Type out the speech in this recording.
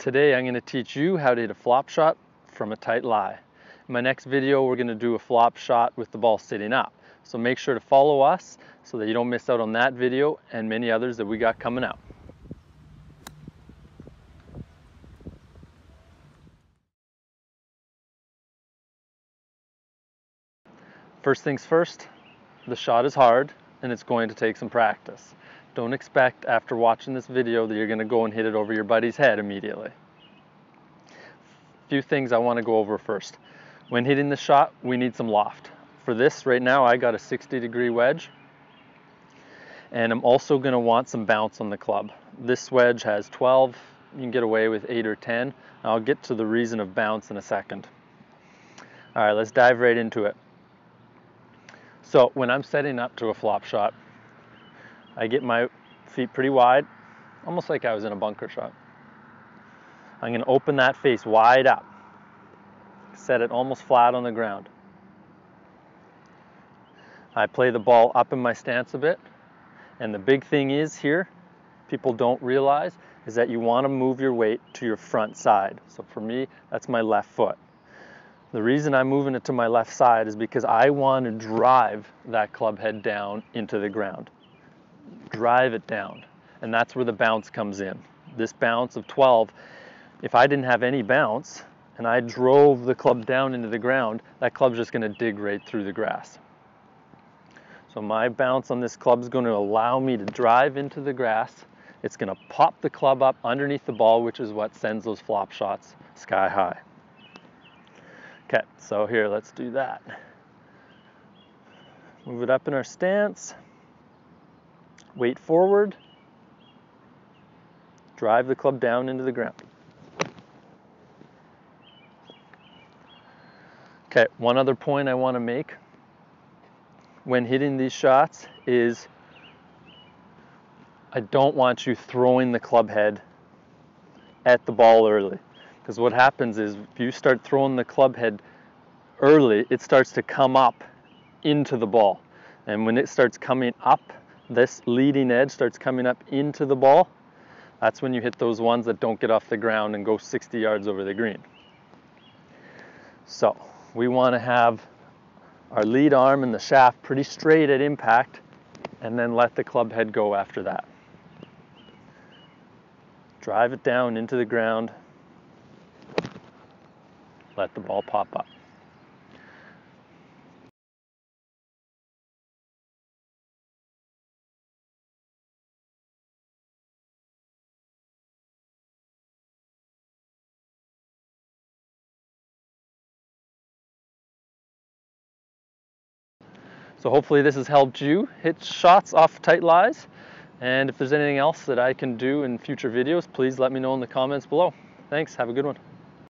Today I'm going to teach you how to hit a flop shot from a tight lie. In my next video we're going to do a flop shot with the ball sitting up. So make sure to follow us so that you don't miss out on that video and many others that we got coming out. First things first, the shot is hard and it's going to take some practice. Don't expect after watching this video that you're going to go and hit it over your buddy's head immediately. A few things I want to go over first. When hitting the shot, we need some loft. For this right now I got a 60-degree wedge, and I'm also going to want some bounce on the club. This wedge has 12, you can get away with 8 or 10. I'll get to the reason of bounce in a second. Alright, let's dive right into it. So when I'm setting up to a flop shot, I get my feet pretty wide, almost like I was in a bunker shot. I'm going to open that face wide up, set it almost flat on the ground. I play the ball up in my stance a bit, and the big thing is here, people don't realize, is that you want to move your weight to your front side. So for me, that's my left foot. The reason I'm moving it to my left side is because I want to drive that club head down into the ground. Drive it down, and that's where the bounce comes in. This bounce of 12, if I didn't have any bounce and I drove the club down into the ground, that club's just going to dig right through the grass. So my bounce on this club is going to allow me to drive into the grass. It's going to pop the club up underneath the ball, which is what sends those flop shots sky high. Okay, so here, let's do that. Move it up in our stance. Weight forward, drive the club down into the ground. Okay, one other point I want to make when hitting these shots is I don't want you throwing the club head at the ball early, because what happens is if you start throwing the club head early, it starts to come up into the ball, and when it starts coming up, this leading edge starts coming up into the ball, that's when you hit those ones that don't get off the ground and go 60 yards over the green. So we want to have our lead arm and the shaft pretty straight at impact, and then let the club head go after that. Drive it down into the ground, let the ball pop up. So hopefully this has helped you hit shots off tight lies, and if there's anything else that I can do in future videos, please let me know in the comments below. Thanks, have a good one.